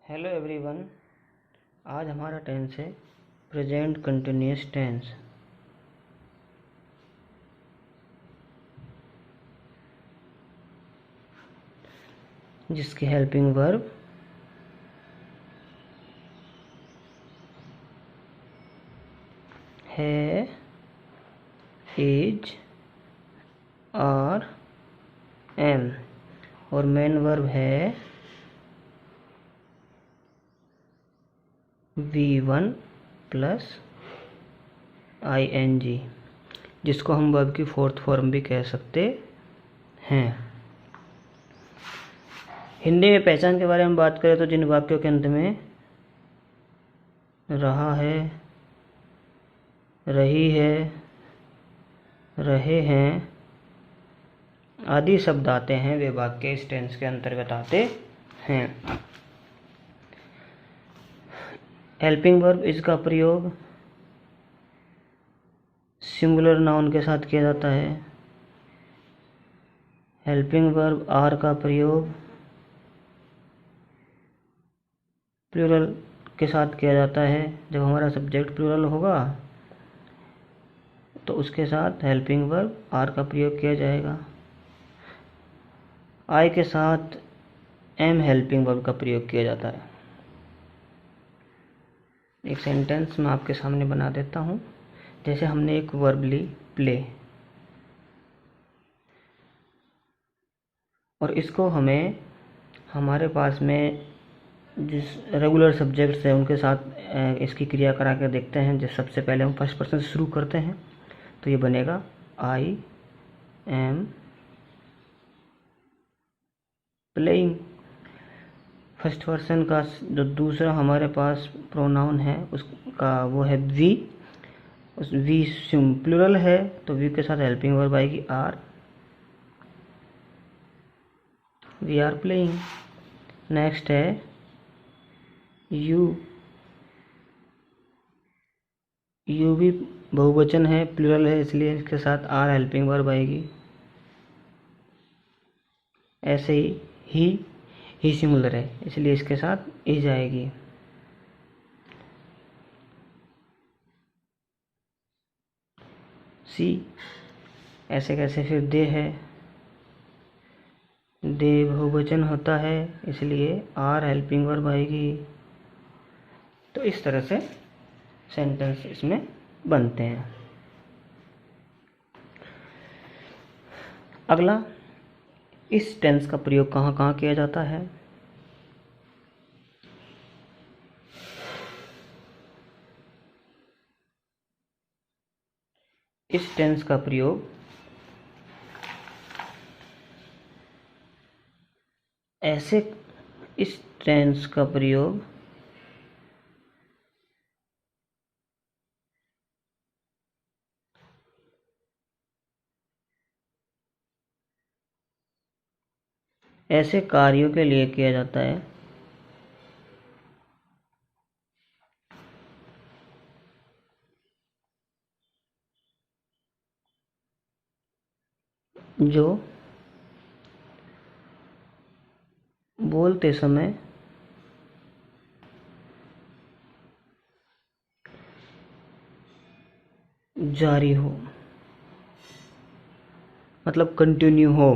Hello everyone. आज हमारा tense है प्रेजेंट कंटिन्यूअस टेंस। जिसके हेल्पिंग वर्ब है, इज, आर, एम और मेन वर्ब है V1 प्लस ING, जिसको हम वर्ब की फोर्थ फॉर्म भी कह सकते हैं। हिंदी में पहचान के बारे में बात करें तो जिन वाक्यों के अंत में रहा है, रही है, रहे हैं आदि शब्द आते हैं वे वाक्य इस टेंस के अंतर्गत आते हैं। हेल्पिंग वर्ब इसका प्रयोग सिंगुलर नाउन के साथ किया जाता है। हेल्पिंग वर्ब आर का प्रयोग प्लूरल के साथ किया जाता है। जब हमारा सब्जेक्ट प्लूरल होगा तो उसके साथ हेल्पिंग वर्ब आर का प्रयोग किया जाएगा। आई के साथ एम हेल्पिंग वर्ब का प्रयोग किया जाता है। एक सेंटेंस मैं आपके सामने बना देता हूँ। जैसे हमने एक वर्ब ली प्ले, और इसको हमें हमारे पास में जिस रेगुलर सब्जेक्ट्स हैं उनके साथ इसकी क्रिया करा के देखते हैं। जिस सबसे पहले हम फर्स्ट पर्सन से शुरू करते हैं तो ये बनेगा I am playing. First person का जो दूसरा हमारे पास प्रोनाउन है उसका वो है वी। उस वी प्लूरल है तो वी के साथ हेल्पिंग वर्ब आएगी are. We are playing. Next है यू। यू भी बहुवचन है, प्लूरल है, इसलिए इसके साथ आर हेल्पिंग वर्ब आएगी। ऐसे ही सिंगुलर है इसलिए इसके साथ इज आएगी। सी ऐसे कैसे फिर दे है, दे बहुवचन होता है इसलिए आर हेल्पिंग वर्ब आएगी। तो इस तरह से सेंटेंस इसमें बनते हैं। अगला, इस टेंस का प्रयोग कहाँ कहाँ किया जाता है। इस टेंस का प्रयोग ऐसे इस टेंस का प्रयोग ऐसे कार्यों के लिए किया जाता है जो बोलते समय जारी हो, मतलब कंटिन्यू हो,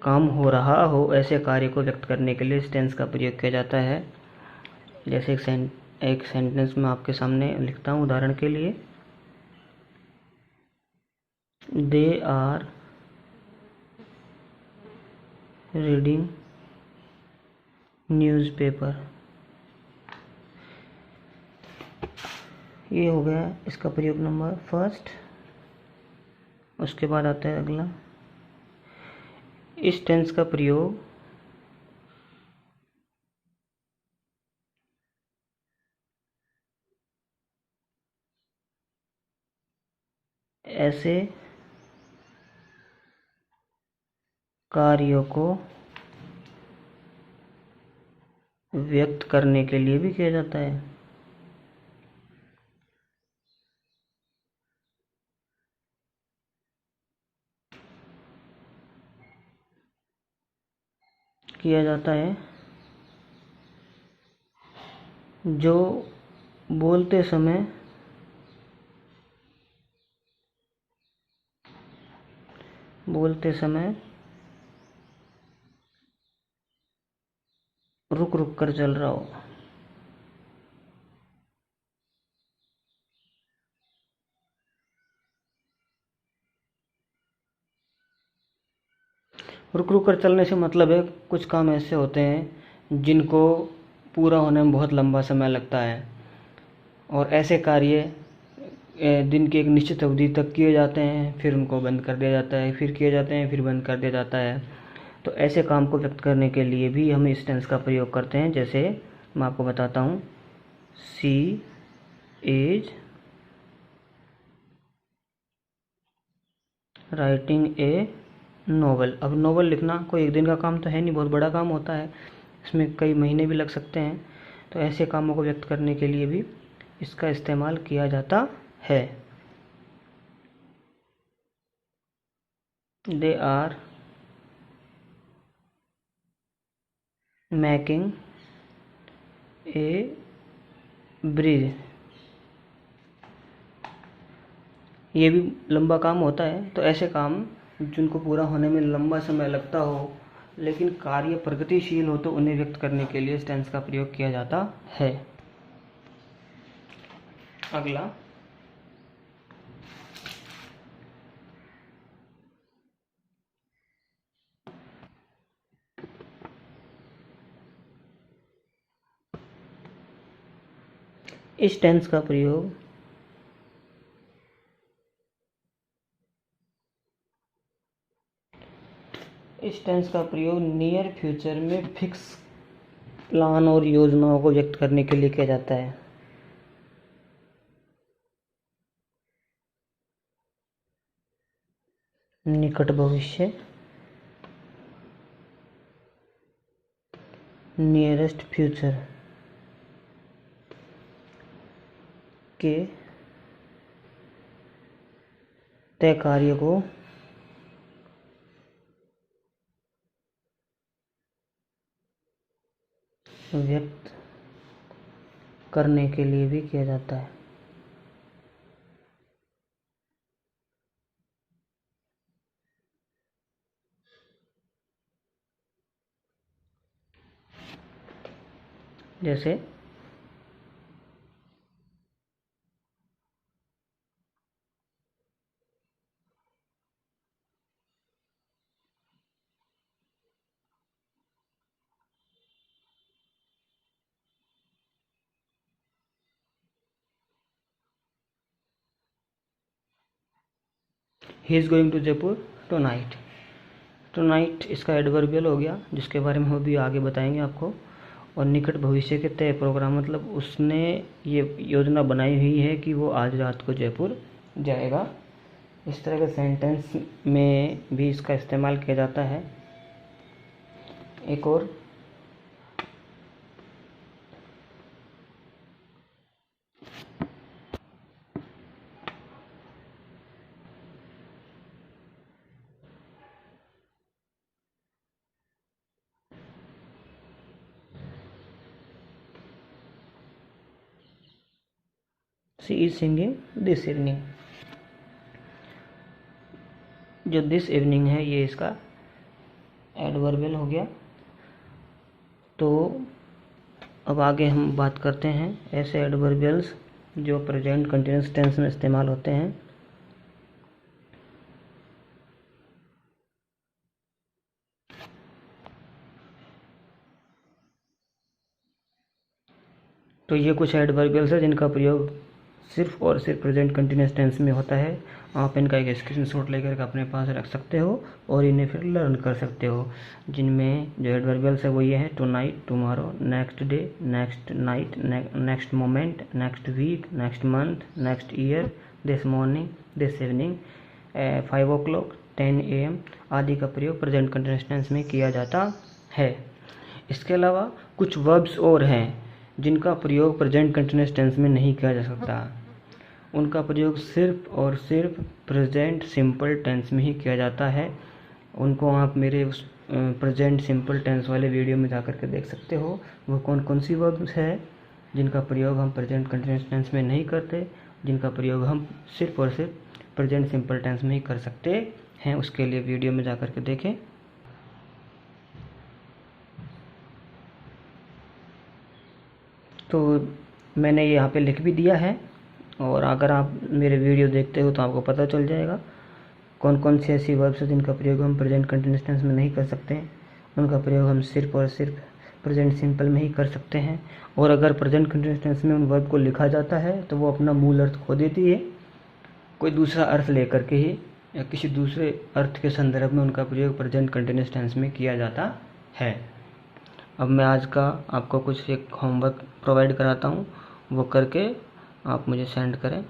काम हो रहा हो, ऐसे कार्य को व्यक्त करने के लिए इस टेंस का प्रयोग किया जाता है। जैसे एक सेंटेंस में आपके सामने लिखता हूँ उदाहरण के लिए। They are reading newspaper. ये हो गया इसका प्रयोग नंबर फर्स्ट। उसके बाद आता है अगला, इस टेंस का प्रयोग ऐसे कार्यों को व्यक्त करने के लिए भी किया जाता है। किया जाता है जो बोलते समय रुक रुक कर चल रहा हो। रुक रुक कर चलने से मतलब है कुछ काम ऐसे होते हैं जिनको पूरा होने में बहुत लंबा समय लगता है, और ऐसे कार्य दिन की एक निश्चित अवधि तक किए जाते हैं, फिर उनको बंद कर दिया जाता है, फिर किए जाते हैं, फिर बंद कर दिया जाता है। तो ऐसे काम को व्यक्त करने के लिए भी हम इस टेंस का प्रयोग करते हैं। जैसे मैं आपको बताता हूँ, she is writing a novel. अब नोवेल लिखना कोई एक दिन का काम तो है नहीं, बहुत बड़ा काम होता है, इसमें कई महीने भी लग सकते हैं। तो ऐसे कामों को व्यक्त करने के लिए भी इसका इस्तेमाल किया जाता है। They are making a bridge. ये भी लंबा काम होता है। तो ऐसे काम जिनको पूरा होने में लंबा समय लगता हो लेकिन कार्य प्रगतिशील हो, तो उन्हें व्यक्त करने के लिए इस टेंस का प्रयोग किया जाता है। अगला, इस टेंस का प्रयोग नियर फ्यूचर में फिक्स प्लान और योजनाओं को व्यक्त करने के लिए किया जाता है। निकट भविष्य, नियरेस्ट फ्यूचर के तय कार्य को व्यक्त करने के लिए भी किया जाता है। जैसे ही is going to Jaipur tonight. Tonight इसका एडवर्बियल हो गया, जिसके बारे में हम अभी आगे बताएंगे आपको। और निकट भविष्य के तय प्रोग्राम, मतलब उसने ये योजना बनाई हुई है कि वो आज रात को जयपुर जाएगा। इस तरह के सेंटेंस में भी इसका इस्तेमाल किया जाता है। एक और, she is singing this evening. जो दिस इवनिंग है ये इसका एडवर्बियल हो गया। तो अब आगे हम बात करते हैं ऐसे एडवर्बियल्स जो प्रेजेंट कंटिन्यूअस टेंस में इस्तेमाल होते हैं। तो ये कुछ एडवर्बियल्स है जिनका प्रयोग सिर्फ और सिर्फ प्रेजेंट कंटिन्यूअस टेंस में होता है। आप इनका एक स्क्रीनशॉट लेकर के अपने पास रख सकते हो और इन्हें फिर लर्न कर सकते हो। जिनमें जो एडवर्बियल्स है वो ये है: tonight, tomorrow, next day, next night, next moment, next week, next month, next year, this morning, this evening, 5 o'clock, 10 AM आदि का प्रयोग प्रेजेंट कंटिन्यूअस टेंस में किया जाता है। इसके अलावा कुछ वर्ब्स और हैं जिनका प्रयोग प्रेजेंट कंटिन्यूअस टेंस में नहीं किया जा सकता। उनका प्रयोग सिर्फ और सिर्फ प्रेजेंट सिंपल टेंस में ही किया जाता है। उनको आप मेरे उस प्रेजेंट सिंपल टेंस वाले वीडियो में जा कर के देख सकते हो। वो कौन कौन सी वर्ब्स है जिनका प्रयोग हम प्रेजेंट कंटिन्यूस टेंस में नहीं करते, जिनका प्रयोग हम सिर्फ और सिर्फ प्रेजेंट सिंपल टेंस में ही कर सकते हैं। उसके लिए वीडियो में जा कर के देखें। तो मैंने यहाँ पे लिख भी दिया है, और अगर आप मेरे वीडियो देखते हो तो आपको पता चल जाएगा कौन कौन सी ऐसी वर्ब्स हैं जिनका प्रयोग हम प्रेजेंट कंटिन्यूस टेंस में नहीं कर सकते हैं, उनका प्रयोग हम सिर्फ और सिर्फ प्रेजेंट सिंपल में ही कर सकते हैं। और अगर प्रेजेंट कंटिन्यूस टेंस में उन वर्ब को लिखा जाता है तो वो अपना मूल अर्थ खो देती है, कोई दूसरा अर्थ लेकर के ही या किसी दूसरे अर्थ के संदर्भ में उनका प्रयोग प्रेजेंट कंटिन्यूस टेंस में किया जाता है। अब मैं आज का आपको कुछ एक होमवर्क प्रोवाइड कराता हूँ, वो करके आप मुझे सेंड करें।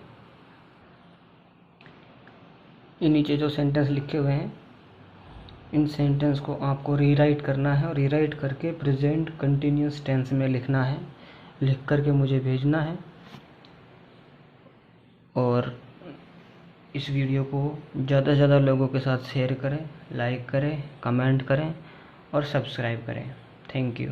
ये नीचे जो सेंटेंस लिखे हुए हैं, इन सेंटेंस को आपको रीराइट करना है और रीराइट करके प्रेजेंट कंटिन्यूस टेंस में लिखना है, लिख करके मुझे भेजना है। और इस वीडियो को ज़्यादा से ज़्यादा लोगों के साथ शेयर करें, लाइक करें, कमेंट करें और सब्सक्राइब करें। Thank you.